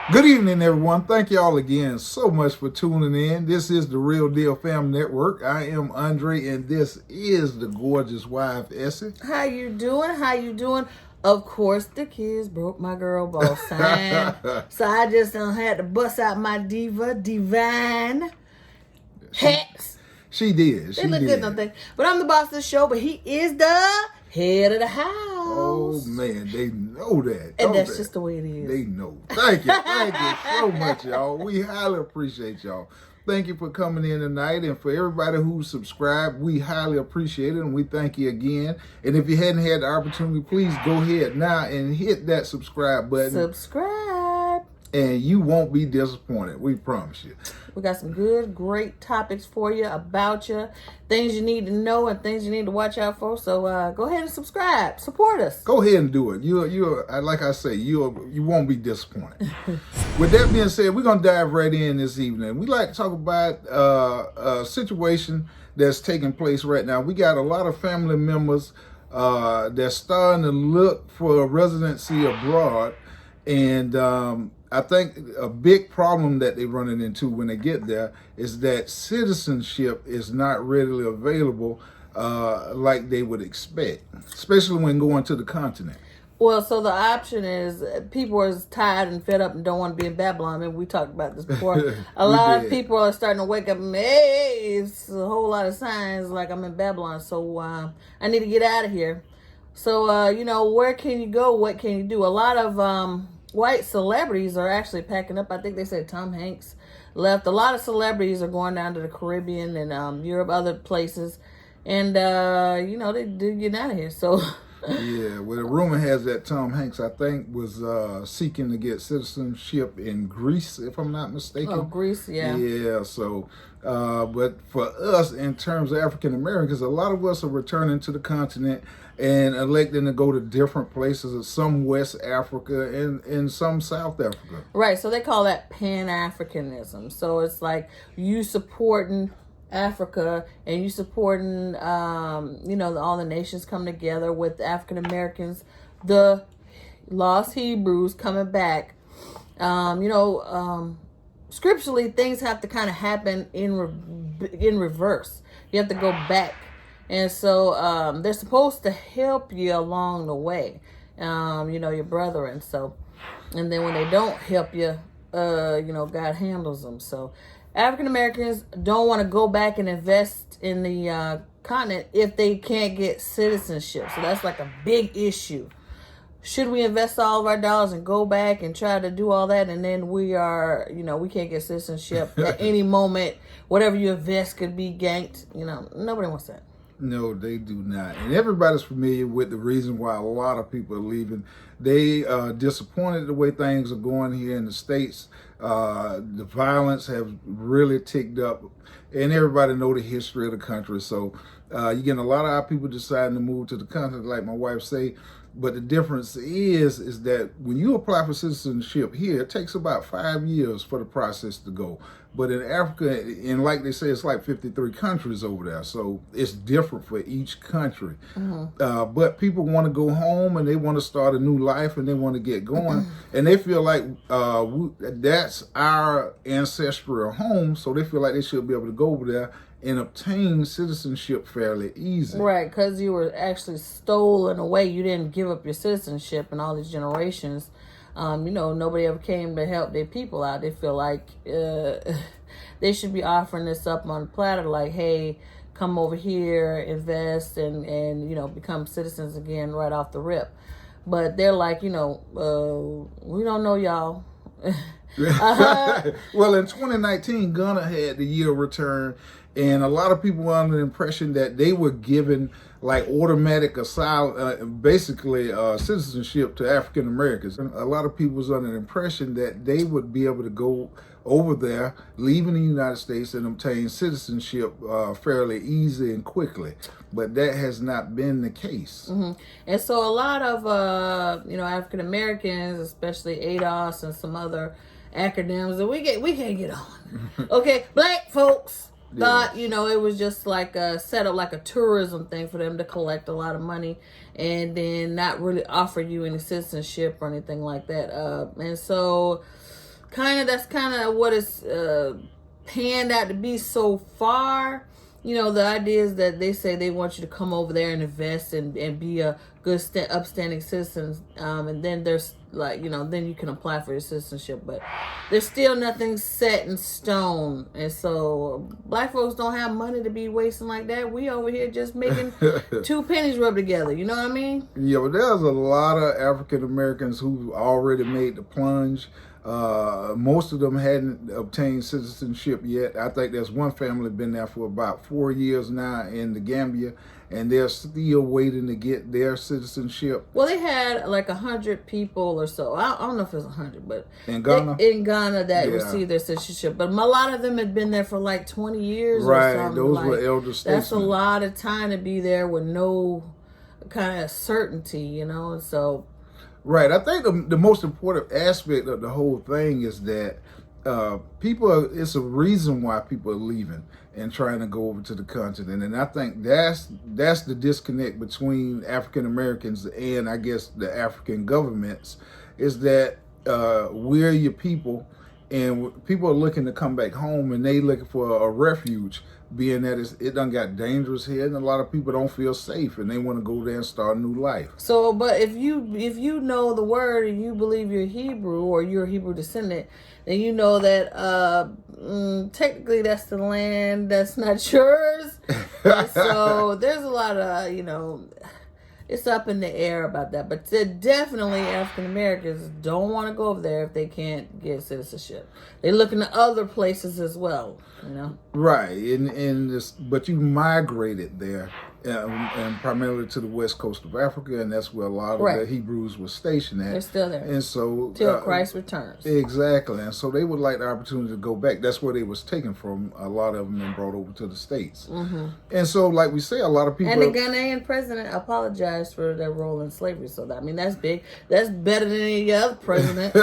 Good evening, everyone. Thank you all again so much for tuning in. This is the Real Deal Family Network. I am Andre, and this is the gorgeous wife, Essie. How you doing? How you doing? Of course, the kids broke my girl boss sign. So I just had to bust out my divine hats. She did. They look good, don't they? But I'm the boss of the show, but he is the head of the house. Oh, man, they know that. And that's just the way it is. They know. Thank you. Thank you so much, y'all. We highly appreciate y'all. Thank you for coming in tonight. And for everybody who subscribed, we highly appreciate it. And we thank you again. And if you hadn't had the opportunity, please go ahead now and hit that subscribe button. Subscribe. And you won't be disappointed. We promise you. We got some good, great topics for you, about you, things you need to know and things you need to watch out for. So go ahead and subscribe. Support us. Go ahead and do it. You like I say, you won't be disappointed. With that being said, we're going to dive right in this evening. We like to talk about a situation that's taking place right now. We got a lot of family members that's starting to look for a residency abroad. And I think a big problem that they're running into when they get there is that citizenship is not readily available like they would expect, especially when going to the continent. Well, so the option is people are tired and fed up and don't want to be in Babylon. I mean, we talked about this before. A lot of people are starting to wake up and, hey, it's a whole lot of signs like I'm in Babylon. So I need to get out of here. So, where can you go? What can you do? A lot of white celebrities are actually packing up. I think they said Tom Hanks left. A lot of celebrities are going down to the Caribbean and Europe, other places. And, they did get out of here. So... Yeah, well, the rumor has that Tom Hanks, I think, was seeking to get citizenship in Greece, if I'm not mistaken. Oh, Greece, yeah. Yeah, so, but for us, in terms of African Americans, a lot of us are returning to the continent and electing to go to different places, some West Africa and some South Africa. Right, so they call that Pan-Africanism. So it's like you supporting Africa and you supporting all the nations come together with African Americans, the lost Hebrews coming back. Scripturally things have to kind of happen in reverse. You have to go back, and so they're supposed to help you along the way, your brethren. So, and then when they don't help you, God handles them. So African Americans don't want to go back and invest in the continent if they can't get citizenship. So that's like a big issue. Should we invest all of our dollars and go back and try to do all that, and then we can't get citizenship at any moment? Whatever you invest could be ganked. Nobody wants that. No, they do not. And everybody's familiar with the reason why a lot of people are leaving. They are disappointed the way things are going here in the States. The violence have really ticked up, and everybody know the history of the country. So you're getting a lot of our people deciding to move to the country, like my wife say. But the difference is that when you apply for citizenship here, it takes about 5 years for the process to go. But in Africa, and like they say, it's like 53 countries over there. So it's different for each country. Mm-hmm. But people want to go home and they want to start a new life and they want to get going. And they feel like that's our ancestral home. So they feel like they should be able to go over there and obtain citizenship fairly easy. Right, because you were actually stolen away. You didn't give up your citizenship in all these generations. Nobody ever came to help their people out. They feel like they should be offering this up on a platter, like, hey, come over here, invest, and become citizens again right off the rip. But they're like, we don't know y'all. Well, in 2019, Ghana had the year return, and a lot of people were under the impression that they were given like automatic asylum, basically citizenship to African Americans. And a lot of people was under the impression that they would be able to go over there, leaving the United States, and obtain citizenship fairly easy and quickly. But that has not been the case. Mm-hmm. And so a lot of African Americans, especially ADOS and some other acronyms that we can't get on. Okay, black folks thought, it was just like set up like a tourism thing for them to collect a lot of money and then not really offer you any citizenship or anything like that. And so that's kind of what it's panned out to be so far. You know, the idea is that they say they want you to come over there and invest and be a good upstanding citizen, and then there's like, you know, then you can apply for your citizenship, but there's still nothing set in stone. And so black folks don't have money to be wasting like that. We over here just making 2 pennies rub together, you know what I mean? Yeah, but there's a lot of African Americans who already made the plunge. Most of them hadn't obtained citizenship yet. I think there's one family been there for about 4 years now in the Gambia, and they're still waiting to get their citizenship. Well, they had like 100 people or so. I don't know if it was 100, but in Ghana, that received their citizenship. But a lot of them had been there for like 20 years right, or something. Those were elder statesmen. That's a lot of time to be there with no kind of certainty, you know. So, right. I think the most important aspect of the whole thing is that it's a reason why people are leaving and trying to go over to the continent. And I think that's the disconnect between African Americans and, I guess, the African governments, is that we're your people, and people are looking to come back home, and they looking for a refuge, being that it done got dangerous here, and a lot of people don't feel safe, and they want to go there and start a new life. So, but if you know the word and you believe you're Hebrew or you're a Hebrew descendant, then you know that technically that's the land that's not yours. And so there's a lot of, you know, it's up in the air about that. But definitely African Americans don't want to go over there if they can't get citizenship. They're looking to other places as well, you know. Right, but you migrated there, and primarily to the west coast of Africa, and that's where a lot of the Hebrews were stationed at. They're still there, and so till Christ returns. Exactly, and so they would like the opportunity to go back. That's where they was taken from. A lot of them and brought over to the States. Mm-hmm. And so, like we say, a lot of people. And the Ghanaian president apologized for their role in slavery. So I mean, that's big. That's better than any other president.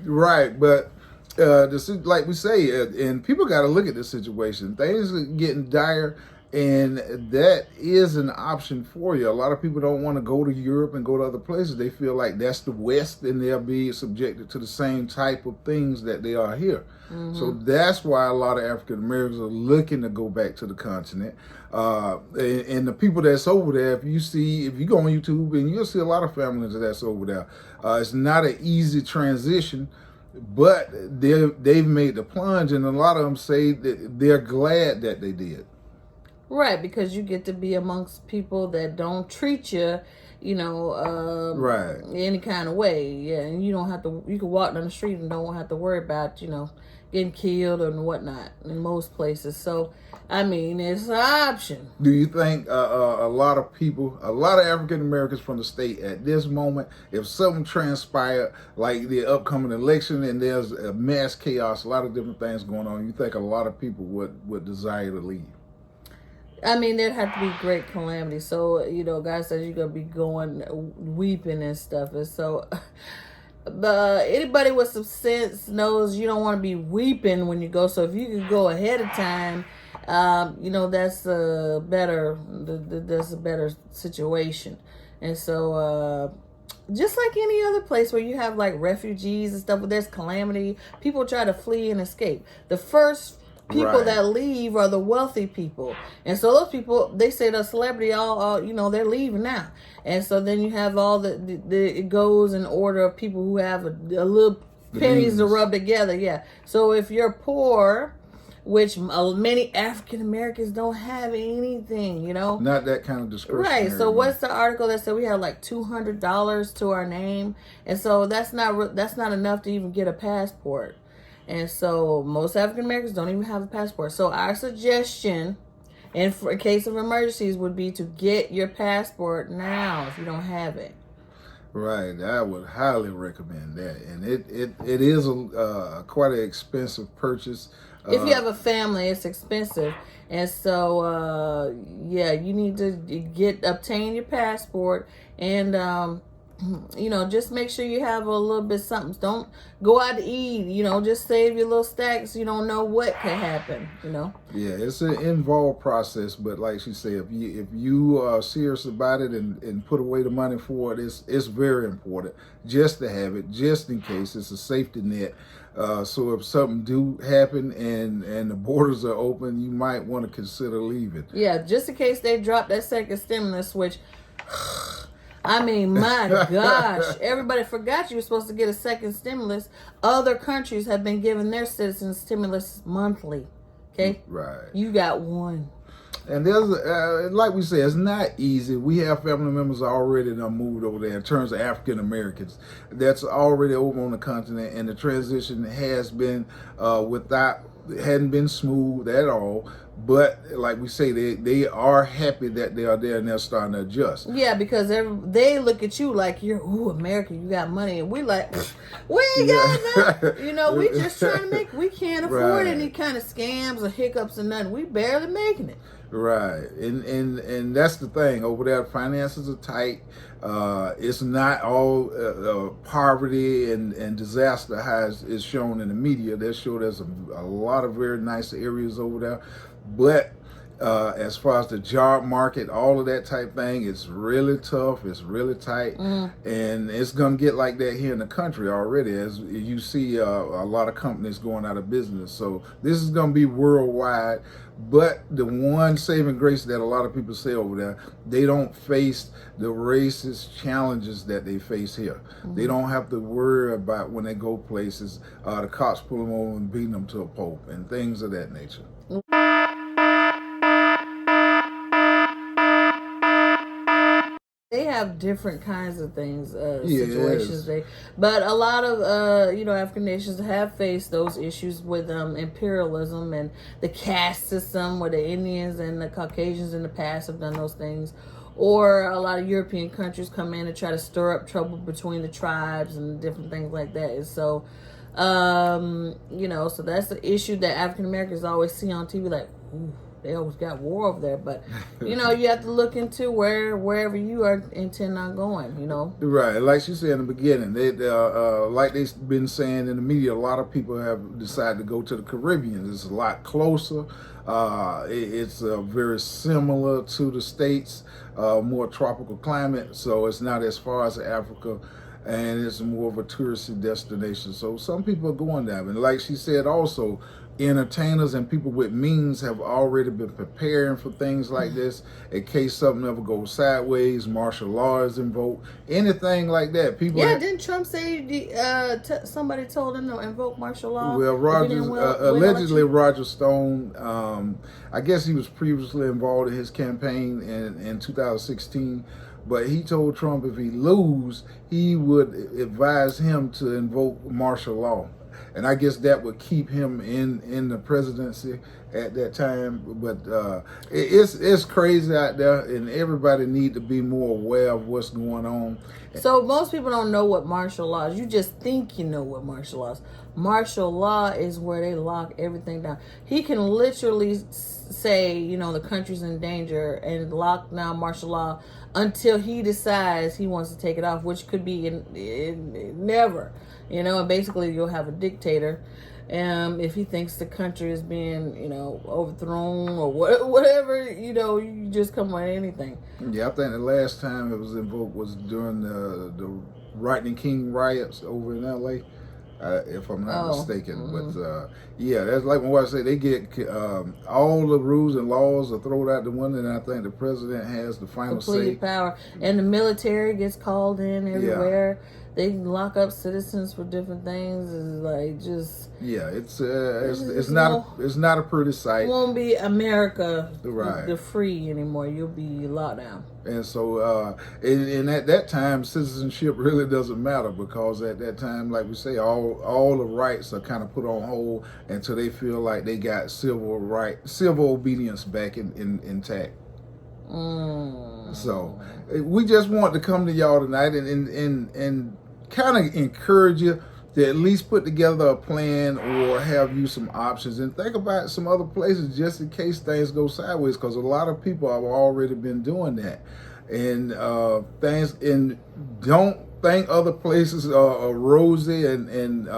Right, but. Like we say, and people got to look at this situation. Things are getting dire, and that is an option for you. A lot of people don't want to go to Europe and go to other places. They feel like that's the West, and they'll be subjected to the same type of things that they are here. Mm-hmm. So that's why a lot of African Americans are looking to go back to the continent. And the people that's over there, if you go on YouTube, and you'll see a lot of families that's over there. It's not an easy transition. But they've made the plunge, and a lot of them say that they're glad that they did. Right, because you get to be amongst people that don't treat you, you know, any kind of way. Yeah, and you don't have to. You can walk down the street and don't have to worry about, you know, getting killed and whatnot in most places. So, I mean, it's an option. Do you think a lot of African Americans from the state at this moment, if something transpired like the upcoming election and there's a mass chaos, a lot of different things going on, you think a lot of people would desire to leave? I mean, there'd have to be great calamity. So, you know, God says you're going to be going weeping and stuff. And so... But anybody with some sense knows you don't want to be weeping when you go. So if you can go ahead of time, you know, that's a better situation. And so just like any other place where you have like refugees and stuff, where there's calamity, people try to flee and escape. The first people that leave are the wealthy people. And so those people, they say the celebrity, all you know, they're leaving now. And so then you have all it goes in order of people who have a little pennies to rub together. Yeah. So if you're poor, which many African Americans don't have anything, you know. Not that kind of discretionary. Right. So what's the article that said we had like $200 to our name? And so that's not enough to even get a passport. And so most African Americans don't even have a passport. So our suggestion, in case of emergencies, would be to get your passport now if you don't have it. Right, I would highly recommend that, and it is quite an expensive purchase. If you have a family, it's expensive, and so you need to obtain your passport, and you know, just make sure you have a little bit something. Don't go out to eat, you know, just save your little stacks. You don't know what could happen, you know. Yeah, it's an involved process, but like she said, if you are serious about it and put away the money for it, it's very important just to have it, just in case. It's a safety net. So if something do happen and the borders are open, you might want to consider leaving. Yeah, just in case they drop that second stimulus switch. I mean, my gosh, everybody forgot you were supposed to get a second stimulus. Other countries have been giving their citizens stimulus monthly. Okay? Right. You got one. And there's, like we say, it's not easy. We have family members already done moved over there in terms of African Americans. That's already over on the continent, and the transition has been hadn't been smooth at all. But like we say, they are happy that they are there and they're starting to adjust. Yeah, because they look at you like you're, ooh, America, you got money. And we like, we ain't got nothing. You know, we just trying to we can't afford any kind of scams or hiccups or nothing. We barely making it. Right, and that's the thing over there. Finances are tight. It's not all poverty and disaster as is shown in the media. They show there's a lot of very nice areas over there, but as far as the job market, all of that type thing, it's really tough. It's really tight, and it's gonna get like that here in the country already. As you see, a lot of companies going out of business. So this is gonna be worldwide. But the one saving grace that a lot of people say over there, they don't face the racist challenges that they face here. They don't have to worry about when they go places, the cops pull them over and beating them to a pulp and things of that nature. They have different kinds of things, situations. But a lot of, you know, African nations have faced those issues with imperialism and the caste system, where the Indians and the Caucasians in the past have done those things. Or a lot of European countries come in and try to stir up trouble between the tribes and different things like that. And so, you know, so that's the issue that African Americans always see on TV, like, ooh, they always got war over there. But, you know, you have to look into wherever you are intend on going, you know. Right. Like she said in the beginning, like they've been saying in the media, a lot of people have decided to go to the Caribbean. It's a lot closer. It's very similar to the States, more tropical climate. So it's not as far as Africa. And it's more of a touristy destination. So some people are going there. And like she said also, entertainers and people with means have already been preparing for things like this in case something ever goes sideways. Martial law is invoked, anything like that. People, didn't Trump say somebody told him to invoke martial law? Well, allegedly Roger Stone, I guess he was previously involved in his campaign in 2016. But he told Trump if he lose, he would advise him to invoke martial law. And I guess that would keep him in the presidency at that time. But it's crazy out there, and everybody need to be more aware of what's going on. So most people don't know what martial law is. You just think you know what martial law is. Martial law is where they lock everything down. He can literally say, you know, the country's in danger and lock down martial law until he decides he wants to take it off, which could be never, you know. And basically you'll have a dictator if he thinks the country is being, you know, overthrown or whatever, you know. You just come with anything. Yeah, I think the last time it was invoked was during the Lightning King riots over in LA, if I'm not mistaken. But yeah, that's like what I say. They get all the rules and laws are thrown out the window, and I think the president has the final complete power. And the military gets called in everywhere. Yeah. They lock up citizens for different things. It's like just it's not a pretty sight. It won't be America, right? The free anymore. You'll be locked down. And so, and at that time, citizenship really doesn't matter, because at that time, like we say, all the rights are kind of put on hold until they feel like they got civil obedience back intact. So we just want to come to y'all tonight and kind of encourage you to at least put together a plan or have you some options and think about some other places just in case things go sideways, because a lot of people have already been doing that. And don't think other places are rosy and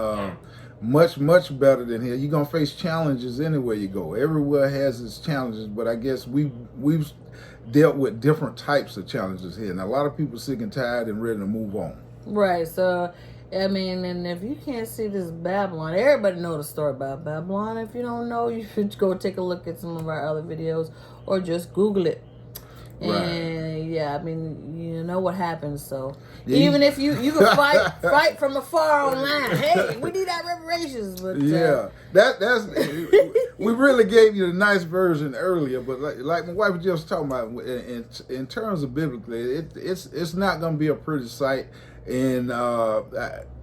much better than here. You're gonna face challenges anywhere you go. Everywhere has its challenges, but I guess we've dealt with different types of challenges here, and a lot of people sick and tired and ready to move on. Right. So, I mean, and if you can't see this Babylon, everybody know the story about Babylon. If you don't know, you should go take a look at some of our other videos or just Google it. And yeah, I mean, you know what happens. So even if you can fight from afar online. Hey, we need our reparations. But that's we really gave you the nice version earlier. But like my wife was just talking about, in terms of biblically, it's not going to be a pretty sight. And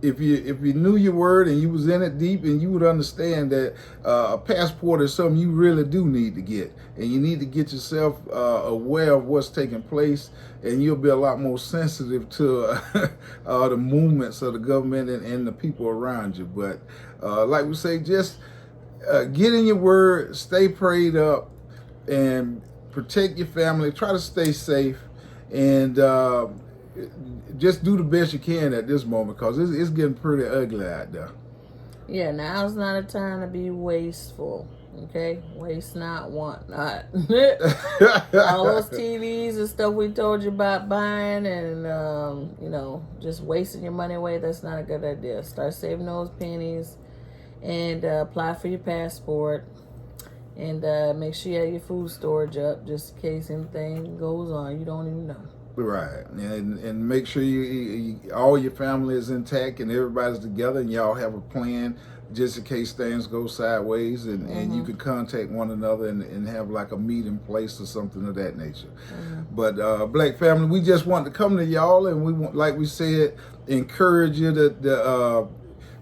if you knew your word and you was in it deep, and you would understand that a passport is something you really do need to get, and you need to get yourself aware of what's taking place, and you'll be a lot more sensitive to the movements of the government and the people around you. But like we say, just get in your word, stay prayed up, and protect your family. Try to stay safe, and just do the best you can at this moment, because it's getting pretty ugly out there. Yeah, now's not a time to be wasteful. Okay, waste not, want not. All those TVs and stuff we told you about buying, and just wasting your money away, that's not a good idea. Start saving those pennies, and apply for your passport, and make sure you have your food storage up, just in case anything goes on. You don't even know. Right, and make sure you all your family is intact and everybody's together, and y'all have a plan just in case things go sideways, and you can contact one another and have like a meeting place or something of that nature. But Black family, we just want to come to y'all, and we want, like we said, encourage you to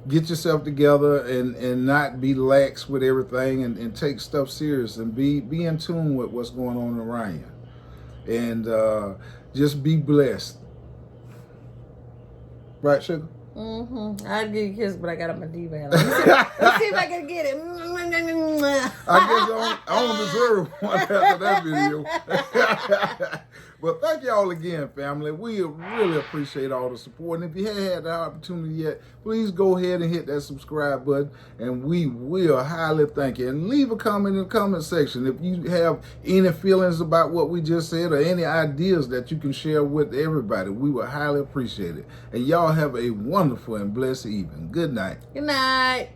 get yourself together and not be lax with everything, and take stuff serious, and be in tune with what's going on around you, and just be blessed. Right, sugar? I'd give you a kiss, but I got on my D-man. Let's see if I can get it. I guess I don't deserve one after that video. But thank y'all again, family. We really appreciate all the support. And if you haven't had the opportunity yet, please go ahead and hit that subscribe button, and we will highly thank you. And leave a comment in the comment section if you have any feelings about what we just said, or any ideas that you can share with everybody. We will highly appreciate it. And y'all have a wonderful and blessed evening. Good night. Good night.